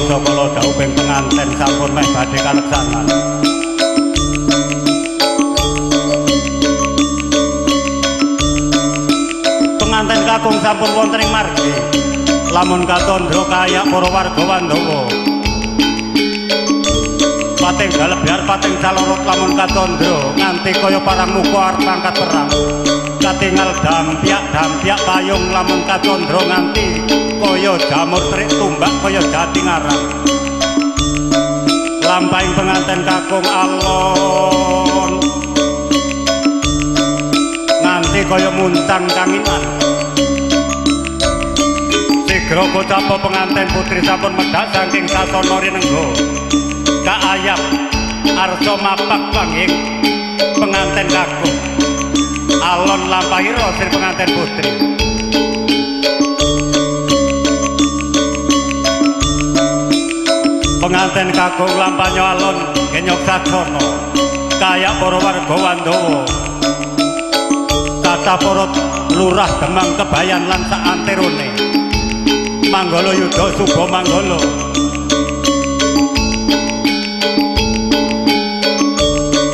mangsa kala dawuhing penganten sampun meh badhe kaleksanan. Penganten kakung sampun wonten ing margi. Lamun katandra kayak para warga Wandawa. Pating galebyar pating calorot lamun katandra nganti kaya parang muka arep angkat perang. Katingal dampyak payung lamun katandra nganti kaya jamur trik tumbak kaya jati ngarang. Lampahing penganten kakung alon nganti kaya muncang kanginan. Sigra kocapa penganten putri sampun medhak saking sasana rinengga. Kaayap arsa mapak panging penganten kakung alon lampahira sir penganten putri. Penganten kakung lampahnya alon genyok saksana kayak para warga Wandawa. Kata para lurah Demang Kebayan lan sak anterone Manggala Yuda Suba Manggala.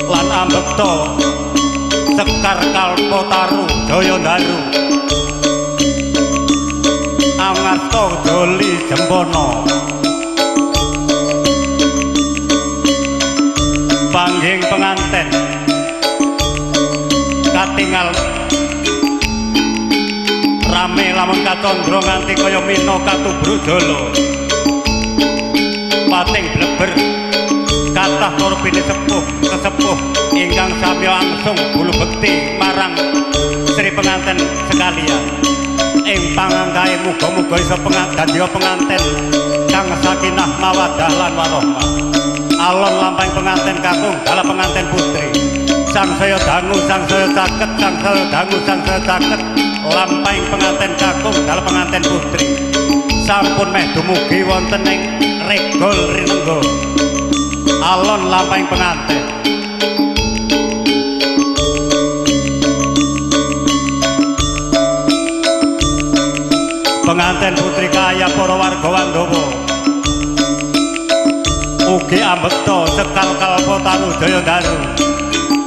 Lan ambekta Sekar Kalpataru Jaya Daru. Angasta Doli Jempana. Pangging penganten katingal rame lamun katandra nganti kaya mina katubrudala. Pating bleber kathah para bini sesepuh ingkang sami langsung bulu bekti marang Sri penganten sekalian. Ing pangangkahe muga-muga isa dadi penganten kang sakinah mawaddah lan warahmah. Alon lampahing penganten kakung dalah penganten putri. Sang saya dangu, sang saya caket, sang saya dangu, sang saya caket. Lampahing penganten kakung dalah penganten putri. Sampun meh dumugi wonten ing regol rinengga. Alon lampahing penganten. Penganten putri kaya para warga Wandawa. Ugi ambekta Sekal Kalpataru Jaya Daru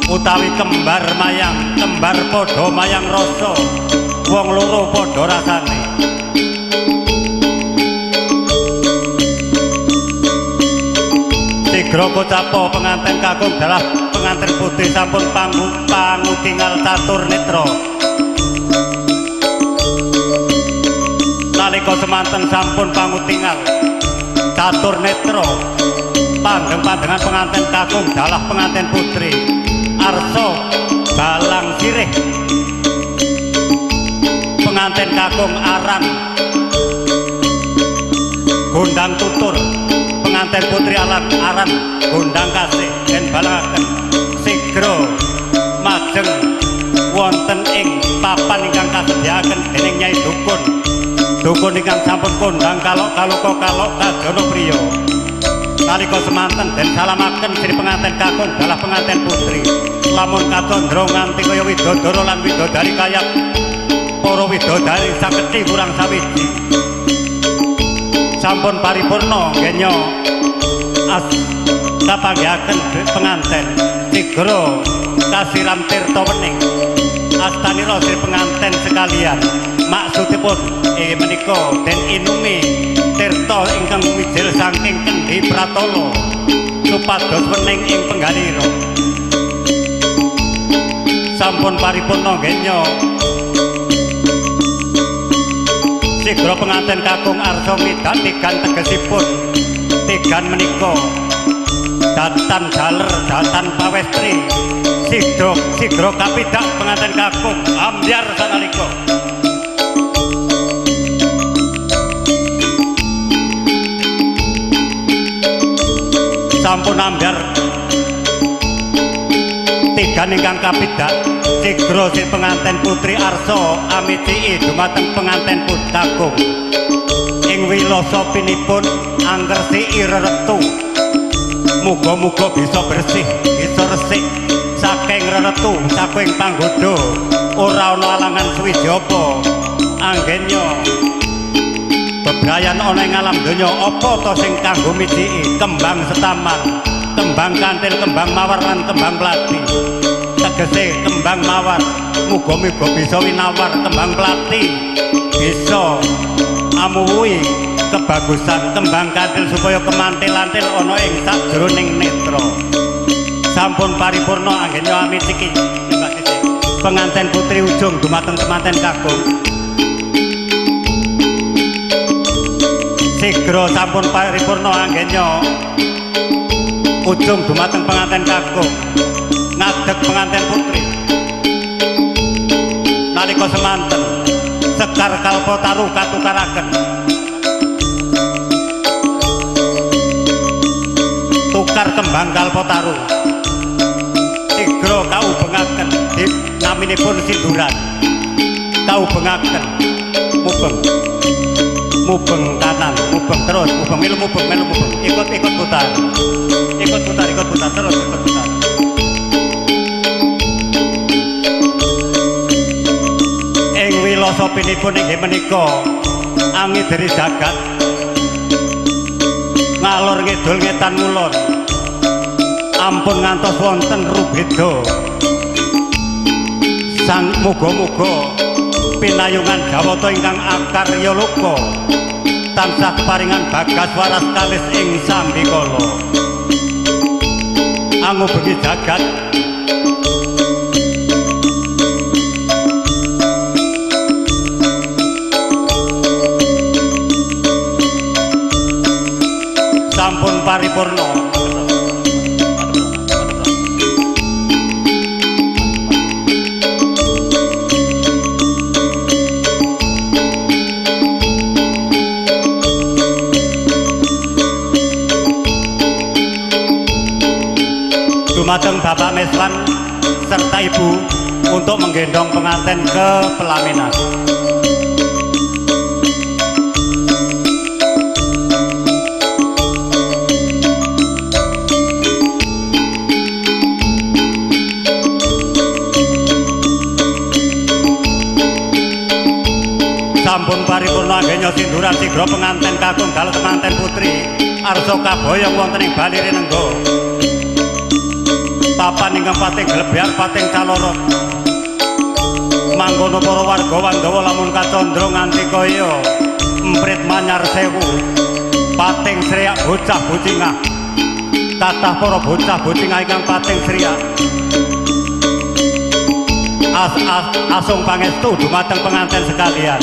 utawi kembar mayang, kembar padha mayang rasa, wong loro padha rasane. Sigra kocapa penganten kakung dalah penganten putri sampun pangutingal catur netra. Nalika semanten sampun pangutingal catur netra. Pandeng-pandengan penganten kakung dalah penganten putri arsa balang sirih. Penganten kakung aran gondang tutur. Penganten putri aran gondang kasih den balangaken sigra majeng wonten ing papan ingkang kasedyakaken dening Nyai Dukun ingkang sampun kondang kalok Kadana Priya. Nalika semanten den salamaken Sri penganten kakung dalah penganten putri. Lamun katandra nganti kaya widodara lan widodari kayak para widodari sakethi kurang sawiji. Sampun paripurna genya kapanggihaken penganten sigra kasiram tirta wening astanira Sri penganten sekalian. Maksudipun menika den inumi tirta ingkang mijil saking Kendhi Pratala supados wening ing penggalira. Sampun paripurna genya sigra penganten kakung arsa midat tigan tegesipun. Tigan menika datan jaler, datan pawestri. Sigra kapidak penganten kakung ambyar sanalika. Sampun ambyar tigan ingkang kapidak sigra si penganten putri arsa amiti dumateng penganten kakung ing wilasapinipun anggersi reretu. Muga-muga bisa bersih, bisa resik saking reretu, saking panggoda, ora ana alangan suwijapa. Anggenya bebrayan ana ing alam donya apa to sing kanggo mijiki kembang setamang, kembang kantil, kembang mawar lan kembang plati. Tegese kembang mawar muga-muga bisa winawar, kembang plati bisa amuwi kebagusan, kembang kantil supaya kemantil-antil ana ing sajroning netra. Sampun paripurna anggenyo amiciki penganten putri ujung dumateng temanten kakung. Sigra sampun paripurna anggenyo ujung dumateng penganten kakung. Ngadeg penganten putri nalika semanten Sekar Kalpataru katukaraken, tukar kembang Kalpataru. Sigra kaubengaken naminipun sinduran, kaubengaken mubeng kanan, mubeng terus, mubeng melu mubeng, ikut putar terus ikut putar. Ing wilosopinipun inggih menika angideri jagat ngalor ngidul ngetan ngulon, ampun ngantos wonten rubeda. Sang muga-muga pinayungan Jawata ingkang akarya loka tansah paringan bagas waras kalis ing sambikala. Angubengi jagat sampun paripurna. Dumateng Bapak Meswan serta Ibu untuk menggendong pengantin ke pelaminan. Sampun paripurna anggenyo sinduran sigra pengantin kakung dalu temanten putri arsa kaboyong wonten ing balire nenggo. Papan ingkang pating glebyar pating calorot. Mangkono para warga Wandawa lamun kacandra nganti kaya emprit manyar sewu. Pating sriyak bocah bocingah. Kathah para bocah bocingah ingkang pating sriyak. Asung pangestu dumateng pengantin sekalian.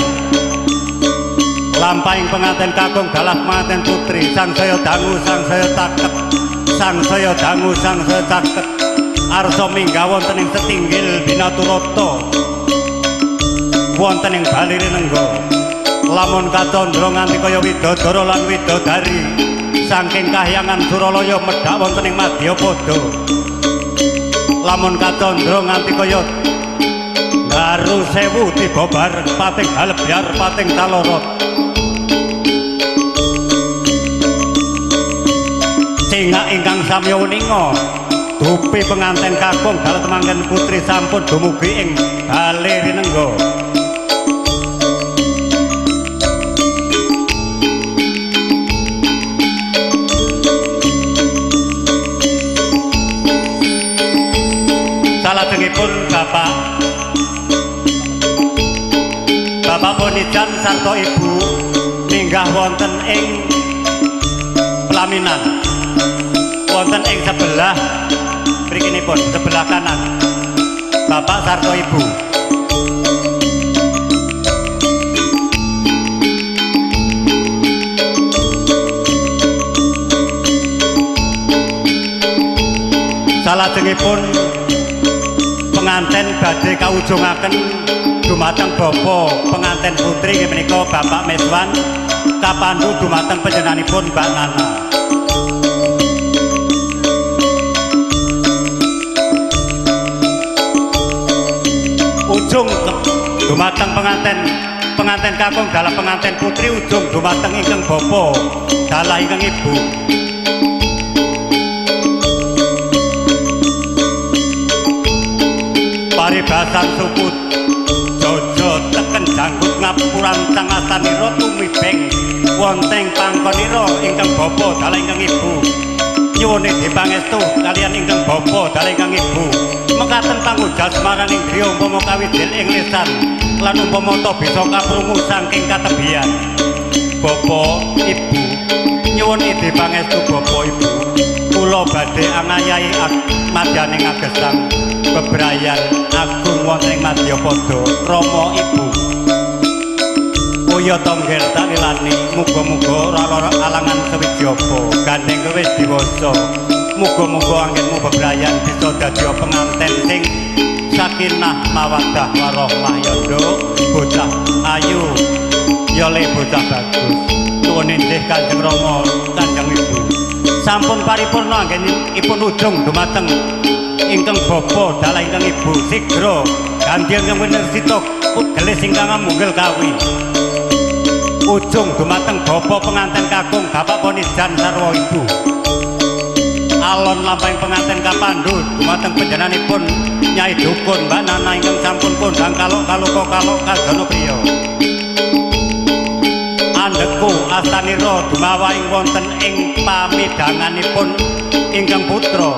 Lampahing pengantin kakung dalah pengantin putri sangsaya dangu sangsaya taket, sangsaya dangu sangsaya taket. Arsa minggah wonten ing setinggil Binaturata wonten ing balire nenggo. Lamun kacandra nganti kaya widodara lan widodari saking kahyangan Suralaya medhak wonten ing Madyapada. Lamun kacandra nganti kaya Garu Sewu tiba bareng pating galebyar pating calorot. Cingak ingkang samya uninga dupi pengantin kakung dalu temanten putri sampun dumugi ing balire nenggo. Salajengipun Bapak Ponijan sarta Ibu minggah wonten ing pelaminan wonten ing sebelah mrikinipun sebelah kanan Bapak sarta Ibu. Salajengipun pengantin badhe kaujugaken dumateng bapa pengantin putri inggih menika Bapak Meswan kapandu dumateng panjenenganipun Mbak Nana. Ujung dumateng pengantin kakung dalah pengantin putri, ujung dumateng ingkang bapa dalah ingkang ibu. Paribasan suku Jojo teken janggut ngapuran cangasanira tumibeng wonten pangkonira ingkang bapa dalah ingkang ibu nyuwun dipangestu kalian ingkang bapa dalah ingkang ibu mekaten pangujas maraning griya umpama kawijil ing lisan lan umpama ta bisa kaprungu saking katebian bapa ibu nyuwun dipangestu bapa ibu kula badhe angayahi madyaning agesang bebrayan agung wonten ing Madyapada Rama ibu Uya tonggel tak lilani muga-muga ora alangan sewijapa gandeng wis diwasa muga-muga anggenmu bebrayan bisa dadi penganten sing sakinah mawaddah warahmah yandha bocah ayu ya le bocah bagus nuwun inggih Kanjeng Rama Kanjeng Ibu sampun paripurna anggenipun ujung dumateng ingkang bapa dalah ingkang ibu sigra gantian yang bener sitok gelis ingkang munggel kawi ujung dumateng bapa penganten kakung Bapak Ponijan sarwa ibu alon lampahing penganten kapandhut dumateng panjenenganipun Nyai Dukun Mbak Nana ingkang sampun kondhang kaluk-kaluk kadana priya andheku astanira dumawa ing wonten ing pamidanganipun ingkang putra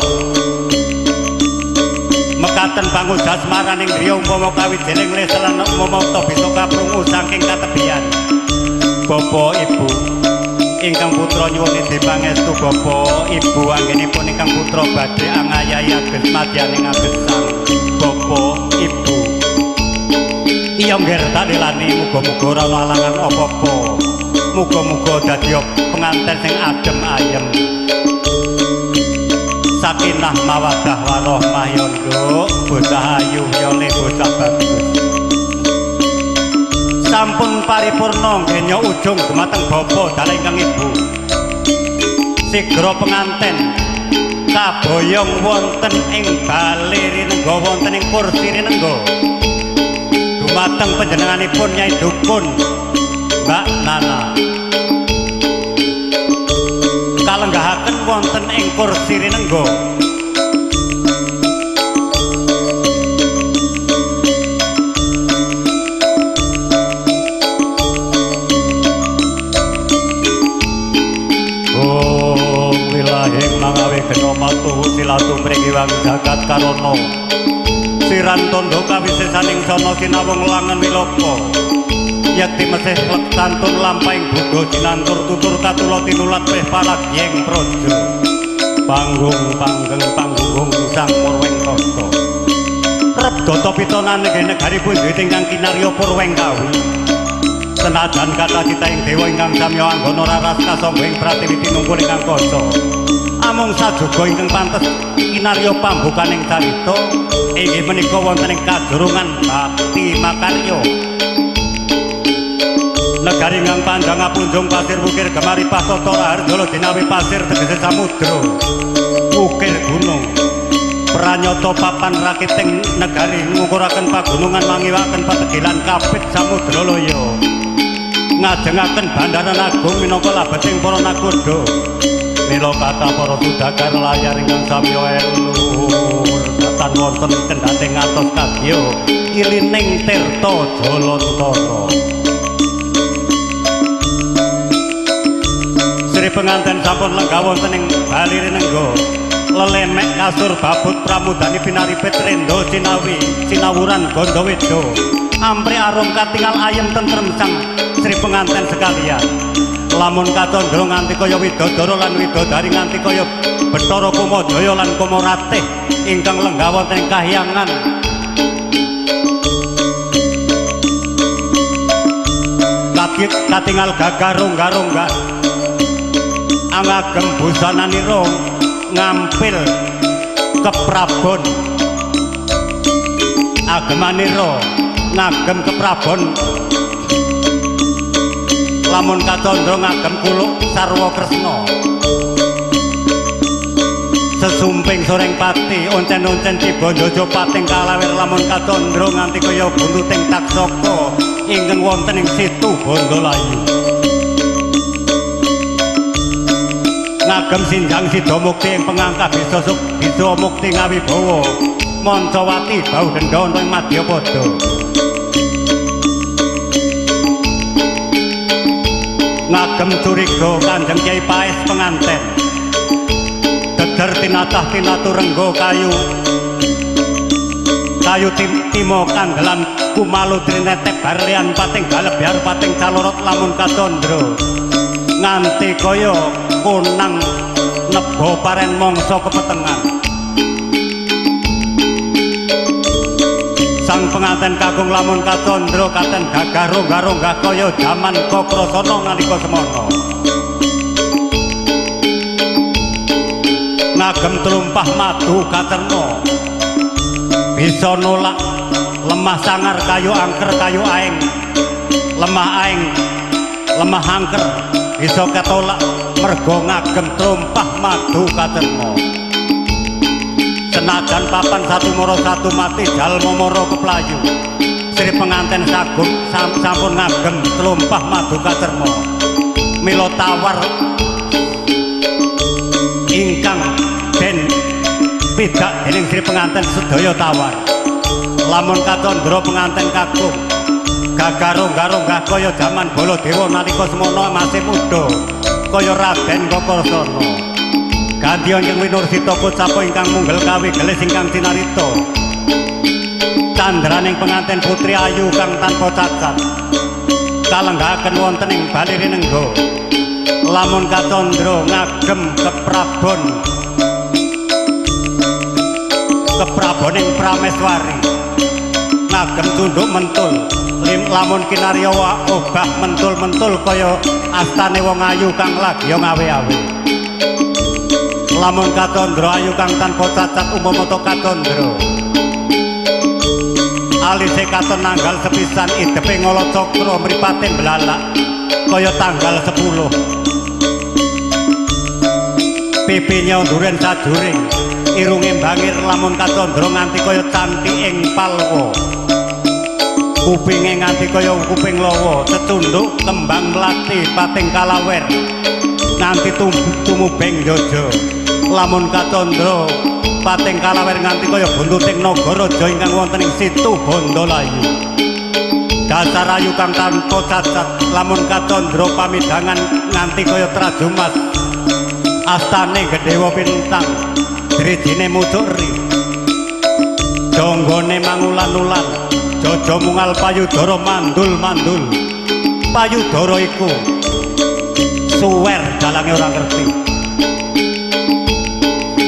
mekaten pangujas maraning griya umpama kawijining leselan umpama ta bisa kaprungu saking katebian Bapak Ibu ingkang putra nyuwun dipangestu Bapak Ibu anggenipun ingkang putra badhe angayahi ages madyaning agesang Bapak Ibu iya ngger tak lelani muga-muga ora ana alangan apa-apa muga-muga dadi penganten sing adem ayem sakinah mawaddah warahmah yandha bocah ayu ya le bocah bagus sampun paripurna ngenya ujung dumateng bapa dalah ingkang ibu sigra penganten kaboyong wonten ing bali rinengga wonten ing kursi rinengga dumateng panjenenganipun Nyai Dukun Mbak Nana kalenggahaken wonten ing kursi rinengga matu silatu mrigiwang jagat karono siran tondo kawisesaning sono sinawung langen wilapa yakti mesih santun lampahing budo jinantur tutur katula tinulat weh palagyeng praja panggung panggung sang Purwengkasa Rebdata pitonan negari punjit ingkang kinarya Purwengkawi senajan kathah citahing dewa ingkang samya anggana raras kasangga ing pratiwi tinungkul ingkang kasa amung sajoga ingkang pantes kinarya pambukaning carita inggih menika wonten ing kadurungan bakti makarya negari ingkang panjang apunjung pasir wukir gemari pastata hardala dinawi pasir tegese samudra wukir gunung pranyata papan rakiting negari ngukuraken pagunungan mangiwaken pategilan kapit samudra loya ngajengaken bandaran agung minangka labeting para nakoda mila kathah para sudakar layar ingkang samya elur datan wonten kendhating ngatos kadya ilining tirta Jalantara Sri penganten sampun lenggah wonten ing bali rinengga lelemek kasur babut pramudani pinaripit renda cinawi cinawuran Gandaweda ampri arum katingal ayem tentrem sang Sri penganten sekalian lamun katandra nganti kaya widodara lan widodari nganti kaya Bathara Kumajaya lan Kumaratih ingkang lenggah wonten ing kahyangan katingal gagah rongga-rongga angagem busananira ngampil keprabon agemanira ngagem keprabon lamun katandra ngagem kuluk sarwa kresna sesumping soreng pati oncen-oncen tiba njojo pating kalawir lamun katandra nganti kaya buntuting taksaka ingkang wonten ing situ Bandalayu ngagem sinjang sida mukti ing pengangkah bisa mukti ngawibawa Mancawati bau dendha wonten ing Madyapada ngagem curiga Kanjeng Kyai Paes penganten deder tinatah tinaturenggo kayu timo kanggelan kumalu trinetep barlian pating galebyar pating calorot lamun kacandra nganti kaya konang nebo paren mangsa kepetengan. Sang penganten kakung lamun kacandra katen gagah ronggah-ronggah kaya jaman Kakrasana nalika semana. Ngagem tlumpah madu katerna bisa nolak lemah sangar kayu angker kayu aeng lemah angker bisa ketolak mergo ngagem tlumpah madu katerna. Senajan papan satu moro satu mati jalma moro keplayu Sri penganten sagung sampun ngagem tlumpah madu katerna mila tawar ingkang den pidak dening Sri penganten sedaya tawar. Lamun kacandra penganten kakung gagah ronggah-ronggah kaya jaman Baladewa nalika semana masih muda kaya Raden Kakrasana. Gantian Kanjeng Winursita Kocapa ingkang munggel kawi gelis ingkang cinarita. Candraning penganten putri ayu kang tanpa cacat. Kalenggahaken wonten ing Baliri Nenggo. Lamun kacandra ngagem kepraboning Prameswari. Ngagem tunduk mentul. Lamun kinarya obah mentul-mentul kaya astane wong ayu kang lagi ngawe-awe. Lamun kacandra ayu kang tanpa cacat umpama kacandra alise katon nanggal sepisan idepe ngala cakra mripate belalak kaya tanggal 10 pipinya nduren sajuring irunge bangir lamun kacandra nganti kaya cantik ing palwa kupinge nganti kaya kuping lawa cecunduk kembang mlati pating kalawer nganti tumubeng jojo. Lamun kacandra pating kalawer nganti kaya buntuting Nagaraja ingkang wonten ing Situ Bandalayu. Dasar ayu kang tanpa cacat lamun kacandra pamidangan nganti kaya trajumas astane Gedhewa Pintang drijine mucukri jonggone mangulan-ulan jaja mungal payudara mandul-mandul payudara iku suwer dalange ora ngerti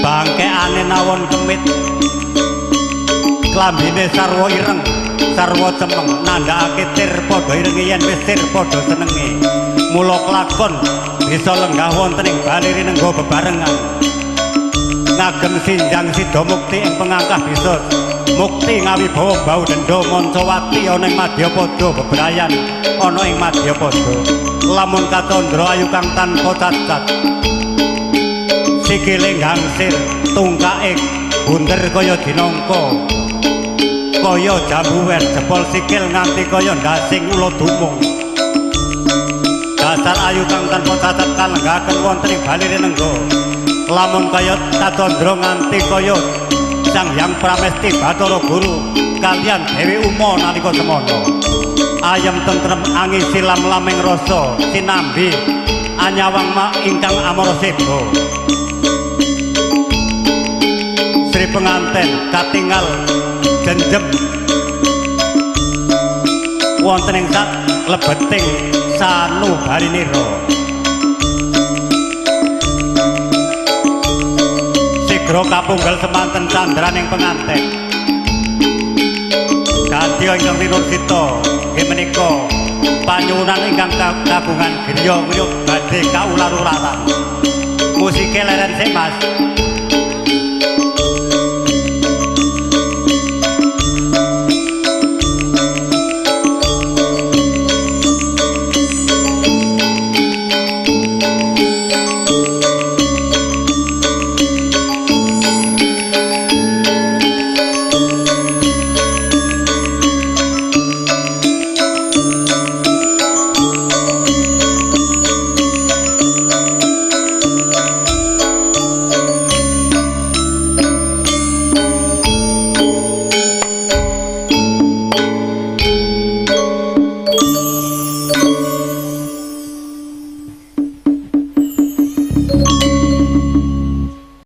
bangkeane nawon kemit klambine sarwa ireng sarwa cemeng nandhakake tir padha irenge yen wis tir padha senenge mula kelakon bisa lenggah wonten ing Baliri Nenggo bebarengan ngagem sinjang sida mukti ing pengangkah bisa mukti ngawibawa bau denda Mancawati ana ing Madyapada bebrayan ana ing Madyapada. Lamun kacandra ayu kang tanpa cacat sikile gangsir tungkae bunder kaya dinangka kaya jambu wer jebol sikil nganti kaya ndasing ula dumung. Dasar ayu kang tanpa cacat kalenggahaken wonten ing Baliri Nenggo. Lamun kaya kacandra nganti kaya Sang Hyang Pramesti Bathara Guru kaliyan Dewi Uma nalika semana ayem tentrem angin silam lameng rasa sinambi anyawang mak ingkang amara seba. Sri penganten katingal jenjem wonten ing sak lebeting sanubarinira sigra kapunggal semanten candraning penganten kadya ingkang Winursita nggih menika panyuwunan ingkang kagungan griya ngriyuk badhe kaula-ularan musike leren sik Mas.